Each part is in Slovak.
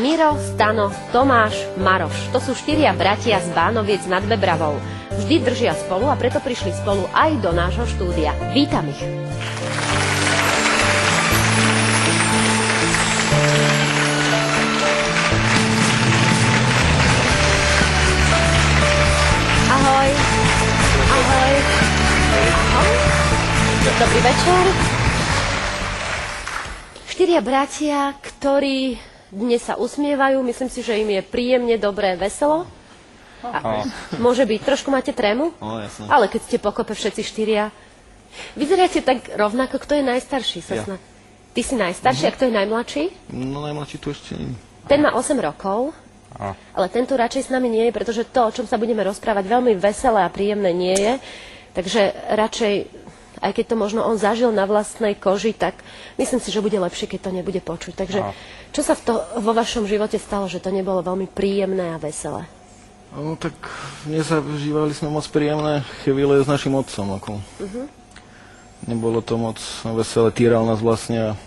Miro, Stano, Tomáš, Maroš. To sú 4 bratia z Bánoviec nad Bebravou. Vždy držia spolu a preto prišli spolu aj do nášho štúdia. Vítam ich. Ahoj. Ahoj. Ahoj. Dobrý večer. 4 bratia, ktorí dnes sa usmievajú. Myslím si, že im je príjemne, dobré, veselo. A môže byť. Trošku máte trému? Jasne. Ale keď ste pokope všetci 4. Vyzeráte tak rovnako. Kto je najstarší? Ja. Ty si najstarší a kto je najmladší? No najmladší tu ešte nie. Ten má 8 rokov. Ale tento radšej s nami nie je, pretože to, o čom sa budeme rozprávať, veľmi veselé a príjemné nie je. Takže radšej, aj keď to možno on zažil na vlastnej koži, tak myslím si, že bude lepšie, keď to nebude počuť. Takže čo sa vo vašom živote stalo, že to nebolo veľmi príjemné a veselé? No tak nezažívali sme moc príjemné chvíle s našim otcom. Nebolo to moc veselé, týral nás vlastne a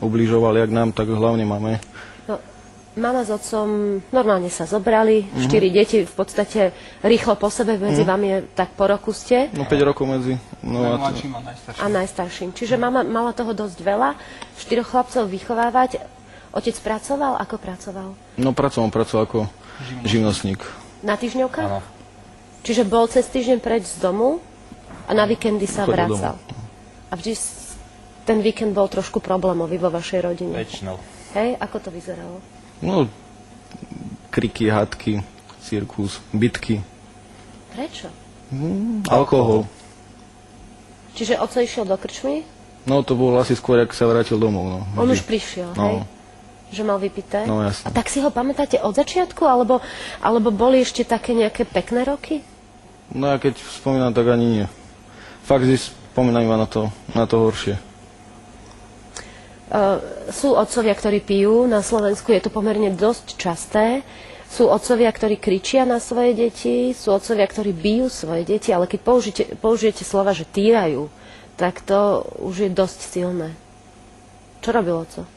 ubližoval jak nám, tak hlavne máme. No, mama s otcom normálne sa zobrali, 4 deti v podstate rýchlo po sebe, medzi vami je tak po roku ste. No 5 rokov medzi. No, najmladším a najstarším. A najstarším. Čiže mama mala toho dosť veľa, 4 chlapcov vychovávať. Otec pracoval? Ako pracoval? No pracoval ako živnostník. Na týždňovkách? Áno. Čiže bol cez týždeň preč z domu a na víkendy sa Chodil vracal. A vždy ten víkend bol trošku problémový vo vašej rodine. Väčšinou. Hej, ako to vyzeralo? No, kriky, hádky, cirkus, bitky, Prečo? alkohol. Čiže oco išiel do krčmy, No to bolo asi skôr, ak sa vrátil domov. No. on už prišiel, hej? Že mal vypité? No, jasne. A tak si ho pamätáte od začiatku, alebo boli ešte také nejaké pekné roky? No a keď spomínam, tak ani nie. Fakt si spomínam iba na to horšie. Sú otcovia, ktorí pijú. Na Slovensku je to pomerne dosť časté. Sú otcovia, ktorí kričia na svoje deti. Sú otcovia, ktorí bijú svoje deti. Ale keď použijete slova, že týrajú, tak to už je dosť silné. Čo robil otco?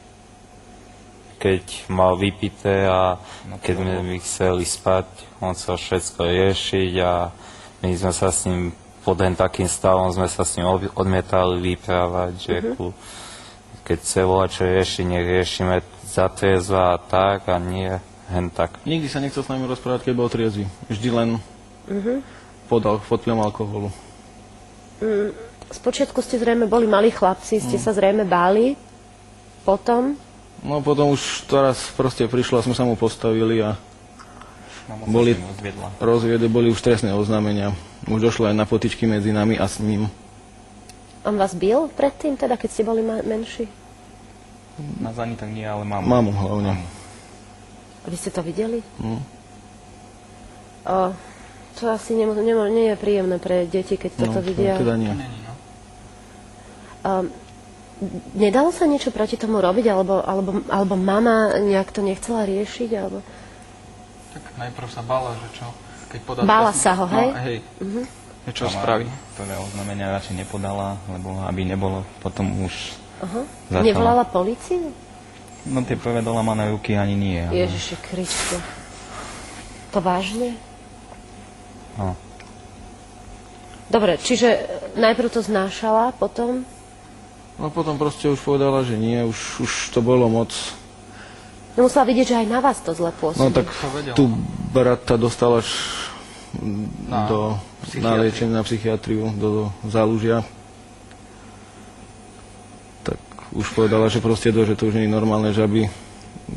Keď mal vypité a keď my chceli spať, on chcel všetko riešiť a my sme sa s ním pod takým stavom sme sa s ním odmietali vyprávať, že keď chce volať, čo rieši, nech riešime zatriezva a tak a nie hen tak. Nikdy sa nechcel s nami rozprávať, keď bol triezvy. Vždy len pod vplyvom alkoholu. Spočiatku ste zrejme boli malí chlapci, ste sa zrejme báli. Potom? No potom už to raz proste prišlo a sme sa mu postavili a boli rozviedy, boli už trestné oznámenia. Už došlo aj na potičky medzi nami a s ním. On vás bil predtým, teda, keď ste boli menší? Na Zani tak nie, ale mamu. Mamu hlavne. A vy ste to videli? To asi nie je príjemné pre deti, keď toto vidia. No, teda nie. Nedalo sa niečo proti tomu robiť, alebo mama nejak to nechcela riešiť, alebo... Tak najprv sa bála, že čo? Keď podá Bála sa ho, hej? No, hej. Čo spraví? Prvé oznámenia radšej nepodala, lebo aby nebolo, potom už začala. Nevolala políciu? No tie prvé dolamané ruky ani nie. Ale... Ježiši Kriste. To vážne? No. Dobre, čiže najprv to znášala, potom... No potom proste už povedala, že nie, už to bolo moc. No musela vidieť, že aj na vás to zle pôsobí. No tak tu brata dostala až na liečenie, na psychiatriu, do zálužia. Tak už povedala, že proste že to už nie je normálne, že aby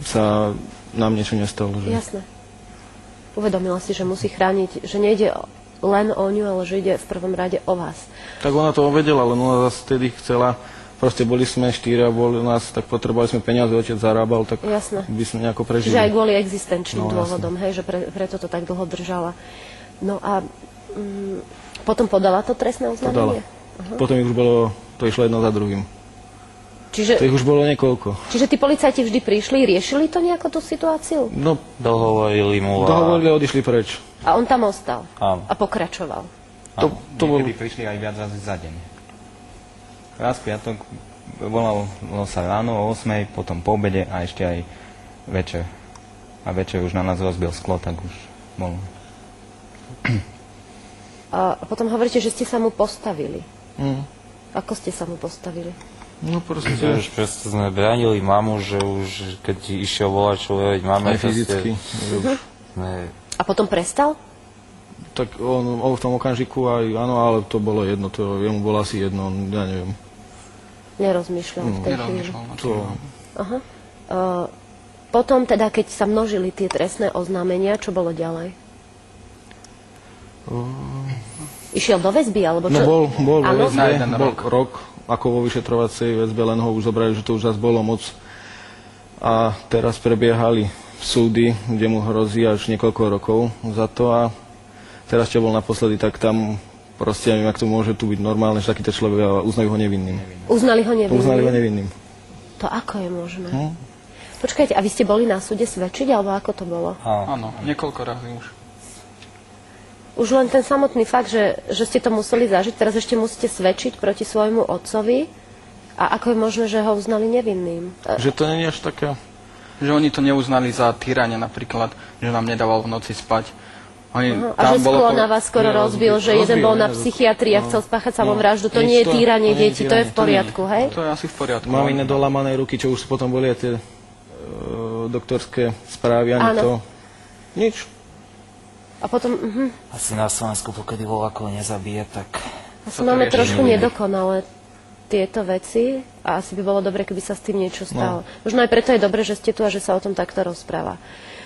sa nám niečo nestalo. Že... Jasné. Uvedomila si, že musí chrániť, že nejde len o ňu, ale že ide v prvom rade o vás. Tak ona to vedela, len ona zase vtedy chcela, proste boli sme 4 a boli nás, tak potrebovali sme peniaze, otec zarábal, tak jasné. By sme nejako prežili. Čiže aj kvôli existenčným dôvodom, jasné. hej, že preto to tak dlho držala. No a potom podala to trestné oznámenie? Potom ich už bolo, to išlo jedno za druhým. Čiže, to ich už bolo niekoľko. Čiže tí policajti vždy prišli, riešili to nejako tú situáciu? No, dohovorili mu dohovorili a odišli preč. A on tam ostal? Áno. A pokračoval? To niekedy prišli aj viac razy za deň. Raz piatok volalo sa ráno o 8, potom po obede a ešte aj večer. A večer už na nás rozbil sklo, tak už bolo. A potom hovoríte, že ste sa mu postavili. Mm. Ako ste sa mu postavili? No proste, Už proste sme bránili mamu, že už keď išiel volať človek, máme aj fyzicky. sme, A potom prestal? Tak on v tom okamžiku aj, áno, ale to bolo jedno, to jemu bolo asi jedno, ja neviem. Nerozmýšľal v tej chvíli. Nerozmýšľal nad To, tým. Aha. Potom teda, keď sa množili tie trestné oznámenia, čo bolo ďalej? Išiel do väzby, alebo čo? no bol vo Áno? väzbe, Na jeden bol rok. rok ako vo vyšetrovacej väzbe, len ho už zobrali, že to už zase bolo moc. A teraz prebiehali súdy, kde mu hrozí až niekoľko rokov za to a teraz, čo bol naposledy, tak tam proste, neviem, ak to môže tu byť normálne, že takýto človek a uznajú ho nevinným. Uznali ho nevinným? Uznali ho nevinným. To ako je možné? Počkajte, a vy ste boli na súde svedčiť, alebo ako to bolo? Áno, niekoľko razy už. Už len ten samotný fakt, že ste to museli zažiť, teraz ešte musíte svedčiť proti svojmu otcovi. A ako je možné, že ho uznali nevinným? Že to nie je až taká... Že oni to neuznali za týranie napríklad, že nám nedával v noci spať. Oni, A že sklo na vás skoro rozbil, že jeden bol na psychiatrii a chcel spáchať samovraždu. To nie je týranie detí, to je v poriadku, hej? To je asi v poriadku. Mám iné dolamané ruky, čo už potom boli aj tie doktorské správy, ani Áno. to. Nič. A potom, asi na Slovensku, pokiaľ voľako nezabije, tak asi máme trošku nedokonalé tieto veci a asi by bolo dobre, keby sa s tým niečo stalo. Možno aj preto je dobre, že ste tu a že sa o tom takto rozpráva.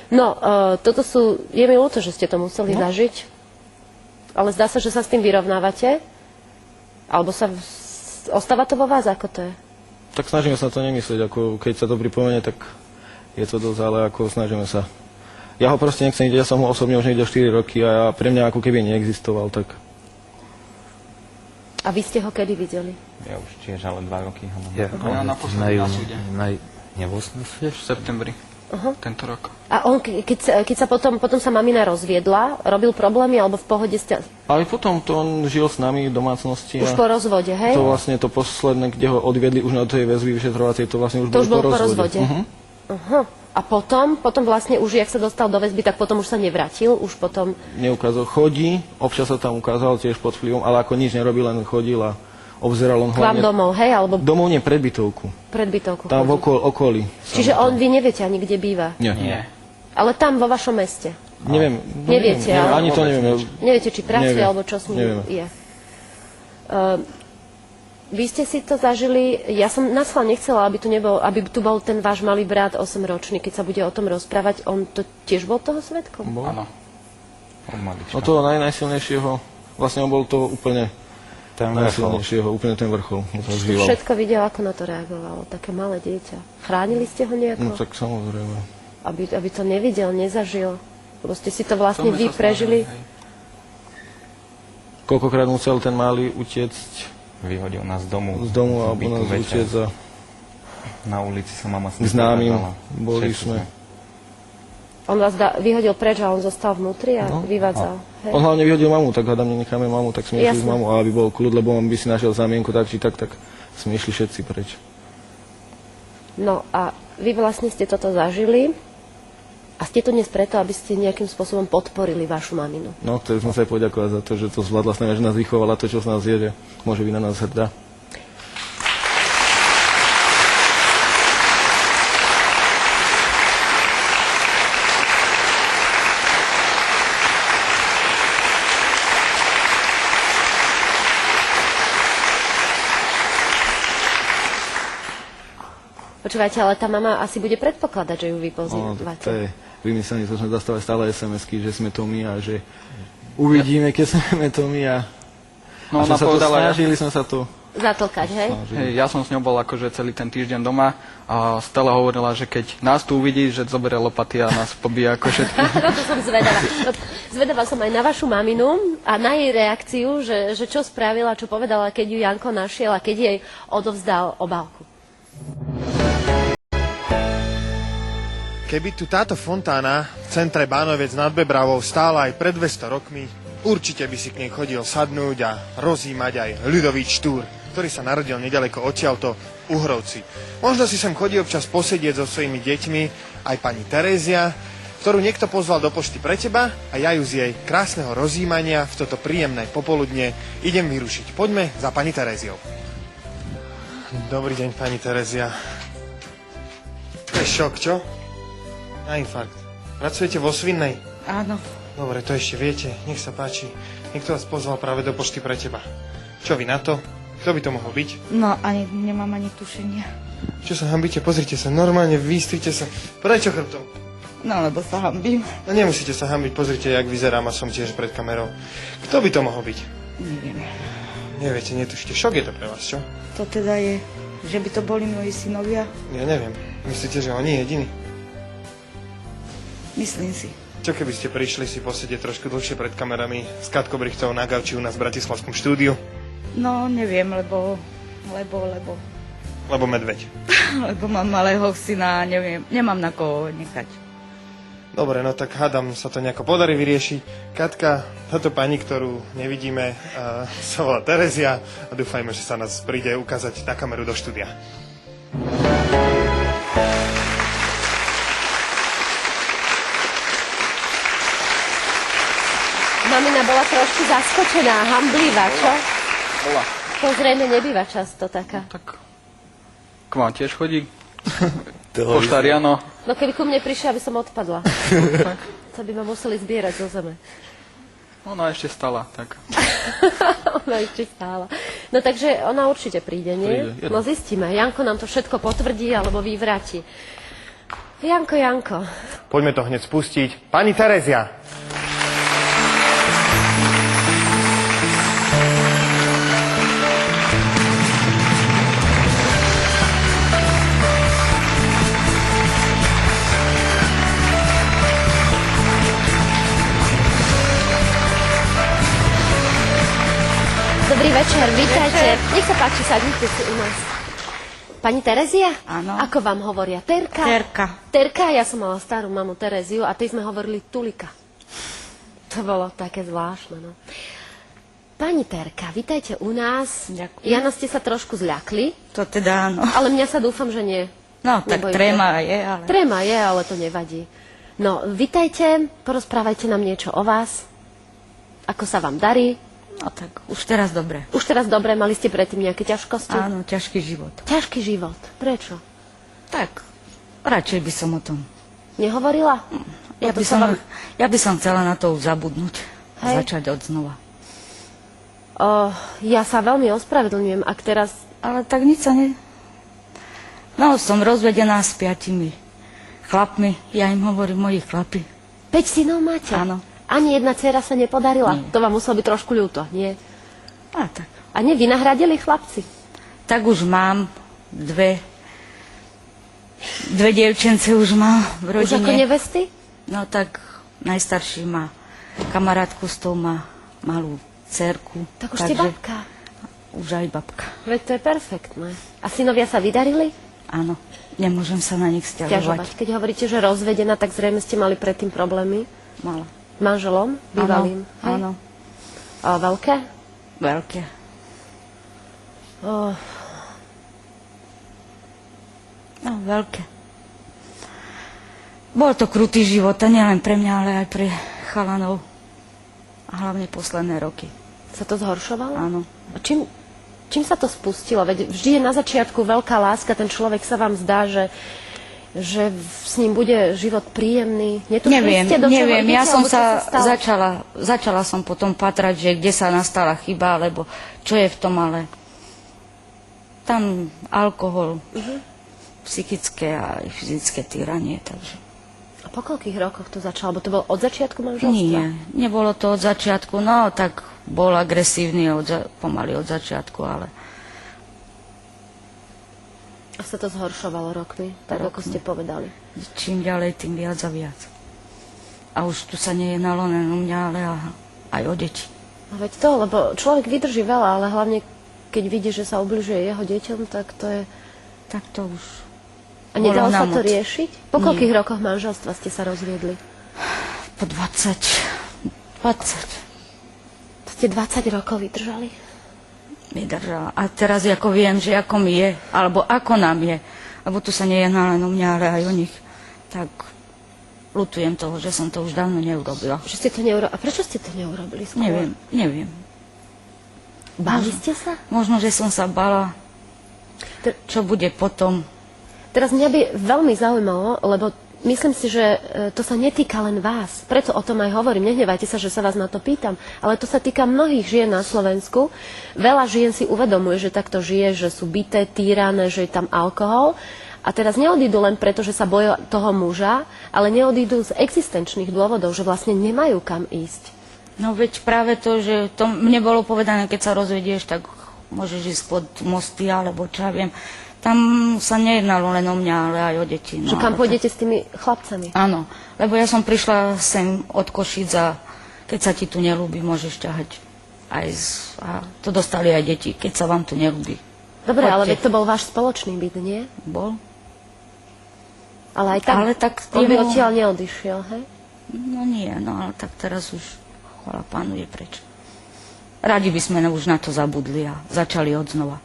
No, toto je mi ľúto, že ste to museli zažiť, ale zdá sa, že sa s tým vyrovnávate, alebo ostáva to vo vás, ako to je? Tak snažíme sa to nemyslieť, ako keď sa to pripomenie, tak je to dosť, ale ako snažíme sa. Ja ho proste nechcem vidieť, ja som ho osobne už nevidel 4 roky a pre mňa ako keby neexistoval, tak... A vy ste ho kedy videli? Ja už tiež, ale 2 roky. Ja naposledy na súde. Nebol som na súde? V septembri. Tento rok. A on, keď sa potom sa mamina rozviedla, robil problémy, alebo v pohode ste... Ale potom to on žil s nami v domácnosti. Už po rozvode, hej? To vlastne to posledné, kde ho odviedli už na tej väzby vyšetrovacej, to vlastne už To už bolo bolo po rozvode. Aha. A potom vlastne už, jak sa dostal do väzby, tak potom už sa nevrátil, už potom... Neukázal, chodí, občas sa tam ukázal tiež pod vplyvom, ale ako nič nerobil, len chodil a obzeral on K vám domov, hej? Alebo Domov nie, pred bytovku. pred bytovku Tam v chodil. okolí. Čiže vy neviete ani, kde býva? Nie. Ale tam vo vašom meste? Neviem. Neviete, neviem, ale- ani to neviem. Neviete, či pracuje, Neviem. alebo čo s ním Neviem. je. Vy ste si to zažili, ja som naschvál nechcela, aby tu bol ten váš malý brat 8-ročný, keď sa bude o tom rozprávať, on to tiež bol toho svedkom? Áno. Od malička. No to najsilnejšieho, vlastne on bol to úplne Ten vrchol. najsilnejšieho, úplne ten vrchol. On to zžíval. Všetko videl, ako na to reagovalo, také malé dieťa. Chránili ste ho No nejako? tak samozrejme. Aby to nevidel, nezažil? Lebo ste si to vlastne To sme vy sa prežili? snažili, hej. Koľkokrát musel ten malý utiecť Vyhodil nás z domu. z domu z alebo bytu nás večer. utiecť a Na ulici sa mama s k ním známym pohádala. boli Všetci sme. On vás vyhodil preč a on zostal vnútri a vyvádzal. Hej? On hlavne vyhodil mamu, tak hádam, necháme mamu, tak sme išli s Jasné. mamou, a aby bol kľud, lebo on by si našiel zamienku tak či tak sme išli všetci preč. No a vy vlastne ste toto zažili a ste tu dnes preto, aby ste nejakým spôsobom podporili vašu maminu. No, chceli sme sa aj poďakovať za to, že to zvládla s nami, že nás vychovala, to, čo z nás je, že môže byť na nás hrdá. Počúvajte, ale tá mama asi bude predpokladať, že ju vy No, tak to pozývate. je vymyslenie, to sme dostávali stále SMS-ky, že sme to my a že uvidíme, keď sme to my a No a sme ona sa to povedala, snažili sme sa to. Zatlkať, hej? hej, ja som s ňou bol akože celý ten týždeň doma a stále hovorila, že keď nás tu uvidí, že zoberie lopaty a nás pobije ako všetky. No to som zvedavá. Zvedavá som aj na vašu maminu a na jej reakciu, že čo spravila, čo povedala, keď ju Janko našiel a keď jej odovzdal obálku. Keby tu táto fontána v centre Bánoviec nad Bebravou stála aj pred 200 rokmi, určite by si k nej chodil sadnúť a rozímať aj ľudový štúr, ktorý sa narodil nedaleko odtiaľto Uhrovci. Možno si sem chodí občas posedieť so svojimi deťmi aj pani Terézia, ktorú niekto pozval do pošty pre teba a ja ju z jej krásneho rozjímania v toto príjemné popoludne idem vyrušiť. Poďme za pani Teréziou. Dobrý deň, pani Terézia. To je šok, čo? Na infarkt. Pracujete vo Svinnej? Áno. Dobre, to ešte viete. Nech sa páči. Niekto vás pozval práve do pošty pre teba. Čo vy na to? Kto by to mohol byť? No, nemám ani tušenia. Čo sa hambíte? Pozrite sa, normálne vystrite sa. Prečo chrbtom? No, lebo sa hambím. No nemusíte sa hambiť, pozrite, jak vyzerám a som tiež pred kamerou. Kto by to mohol byť? Neviem. Neviete, netušite. Šok je to pre vás, čo? To teda je, že by to boli moji synovia? Ja neviem. Myslíte, že oni jediní? Myslím si. Čo keby ste prišli si posedieť trošku dlhšie pred kamerami s Katkou Brichtovou na gauči u nás v bratislavskom štúdiu? No, neviem, lebo... Lebo medveď. Lebo mám malého syna a neviem, nemám na koho nechať. Dobre, no tak hádam sa to nejako podarí vyriešiť. Katka, táto pani, ktorú nevidíme, sa volá Terézia a dúfajme, že sa nás príde ukázať na kameru do štúdia. Mamina bola trošku zaskočená, hamblivá, čo? Bola. To zrejme nebýva často taká. Tak k vám tiež chodí? Poštáriano. No keby ku mne prišla, aby som odpadla. To by ma museli zbierať zo zeme. Ona ešte stala, tak. Ona ešte stála. No takže ona určite príde, nie? Príde, No zistíme. Janko nám to všetko potvrdí alebo vyvráti. Janko. Poďme to hneď spustiť. Pani Terézia! Dobrý večer, vítajte. Nech sa páči, sadnite si u nás. Pani Terézia? Áno. Ako vám hovoria? Terka? Terka, ja som mala starú mamu Teréziu a tej sme hovorili Tulika. To bolo také zvláštne, no. Pani Terka, vítajte u nás. Ďakujem. Jana, ste sa trošku zľakli, To teda áno. ale mňa sa dúfam, že nie. No, tak Nebojte. tréma je, ale... Tréma je, ale to nevadí. No, vítajte, porozprávajte nám niečo o vás. Ako sa vám darí? No tak, už teraz dobre. Už teraz dobre, mali ste predtým nejaké ťažkosti? Áno, ťažký život. Ťažký život. Prečo? Tak, radšej by som o tom. Nehovorila? Ja to by som chcela na to už zabudnúť. Hej. Začať od znova. Ja sa veľmi ospravedlňujem, ak teraz... Ale tak nič sa ne... No, som rozvedená s 5 chlapmi. Ja im hovorím moji chlapi. 5 synov máte? Áno. Ani jedna dcera sa nepodarila? Nie. To vám muselo byť trošku ľúto, nie? A tak. A nevynahradili chlapci? Tak už mám dve dievčence už mám v Už ako rodine. nevesty? No tak najstarší má kamarátku, s tou má malú dcerku. Tak už ste babka. Už aj babka. Veď to je perfektné. A synovia sa vydarili? Áno, nemôžem sa na nich Ťažovať. sťažovať. Keď hovoríte, že rozvedená, tak zrejme ste mali predtým problémy. Mala. Manželom? Bývalým? hej? Áno, A veľké? veľké. No, veľké. Bol to krutý život, a nielen pre mňa, ale aj pre chalanov. A hlavne posledné roky. Sa to zhoršovalo? Áno. A čím sa to spustilo? Veď vždy je na začiatku veľká láska, ten človek sa vám zdá, že s ním bude život príjemný. Netušili ste, do čoho Neviem. idete, Ja som alebo čo sa stalo? začala som potom patrať, že kde sa nastala chyba, alebo čo je v tom, ale tam alkohol, psychické a aj fyzické týranie, takže... A po koľkých rokoch to začalo? Bo to bolo od začiatku manželstva? Nie, nebolo to od začiatku, no tak bol agresívny pomaly od začiatku, ale A sa to zhoršovalo rokmi, tak ako ste povedali. čím ďalej, tým viac a viac. A už tu sa nejednalo len o mňa, ale aj o deti. No veď to, lebo človek vydrží veľa, ale hlavne keď vidí, že sa ubližuje jeho deťom, tak to je... Tak to už... A nedalo bolo sa na to moc. riešiť? Po koľkých rokoch manželstva ste sa rozviedli? Po 20. To ste 20 rokov vydržali? mi držala. A teraz ako viem, že ako mi je, alebo ako nám je, lebo tu sa nejedná len o mňa, ale aj o nich, tak ľutujem toho, že som to už dávno neurobila. Že ste to A prečo ste to neurobili skôr? Neviem. Báli ste sa? Možno, že som sa bala, čo bude potom. Teraz mňa by veľmi zaujímalo, lebo myslím si, že to sa netýka len vás. Preto o tom aj hovorím. Nehnevajte sa, že sa vás na to pýtam. Ale to sa týka mnohých žien na Slovensku. Veľa žien si uvedomuje, že takto žije, že sú bité, týrané, že je tam alkohol. A teraz neodídu len preto, že sa boja toho muža, ale neodídu z existenčných dôvodov, že vlastne nemajú kam ísť. No veď práve to, že to mne bolo povedané, keď sa rozvedieš, tak môžeš ísť pod mosty, alebo čo ja viem. Tam sa nejednalo len o mňa, ale aj o deti. No, že kam pôjdete s tými chlapcami? Áno, lebo ja som prišla sem od Košíc a keď sa ti tu nelúbi, môžeš ťahať aj a to dostali aj deti, keď sa vám tu nelúbi. Dobre, ale Poďte. veď to bol váš spoločný byt, nie? Bol? Ale aj tak, Ale tak on by jemu- odtiaľ neodišiel, hej? No nie, no ale tak teraz už, chvála Pánu, je preč. Radi by sme už na to zabudli a začali od znova.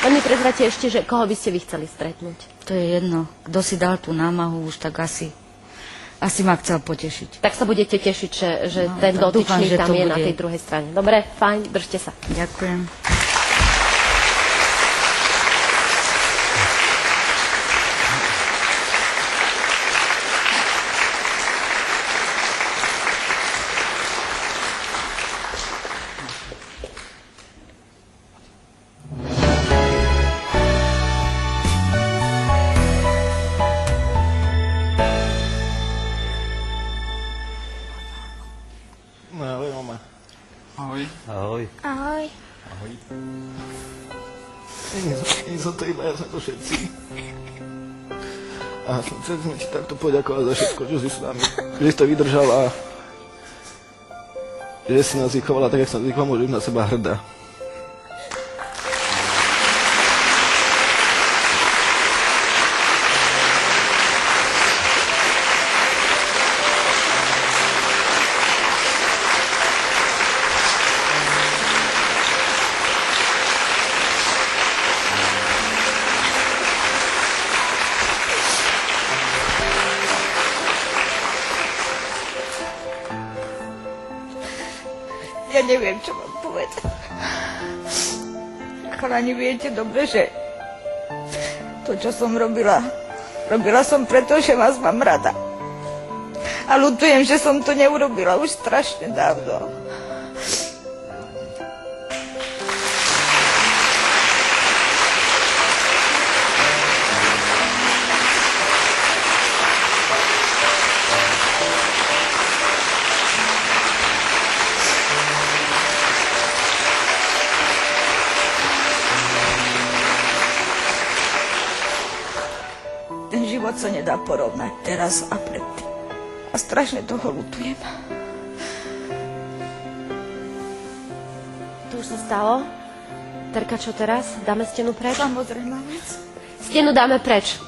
Len mi prezrate ešte, že koho by ste vy chceli stretnúť. To je jedno. Kto si dal tú námahu, už tak asi ma chcel potešiť. Tak sa budete tešiť, že No, ten tak dúfam, dotyčný že tam to je na bude. tej druhej strane. Dobre, fajn, držte sa. Ďakujem. No ahoj, mama. Ahoj. Ahoj. Ahoj. Nie som to iba, ja som to všetci. A chceli sme ti takto poďakovať za všetko, čo si s nami. Že si to vydržal a že si nás vychovala tak, jak som zvykla, môžeš na seba hrdá. Ja neviem, čo mám povedať. Chalani, viete dobre, že to, čo som robila som preto, že vás mám rada. A ľutujem, že som to neurobila už strašne dávno. Ten život sa nedá porovnať teraz a predtým. A strašne toho ľutujem. To už sa stalo. Terka, čo teraz? Dáme stenu preč? Samozrejme vec. Stenu dáme preč.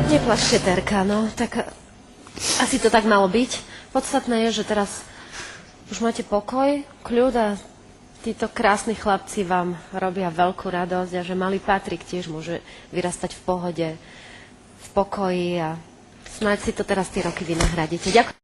Neplačte, Terka, no, tak asi to tak malo byť. Podstatné je, že teraz už máte pokoj, kľud a títo krásni chlapci vám robia veľkú radosť a že malý Patrik tiež môže vyrastať v pohode, v pokoji a snáď si to teraz tie roky vynahradíte. Ďakujem.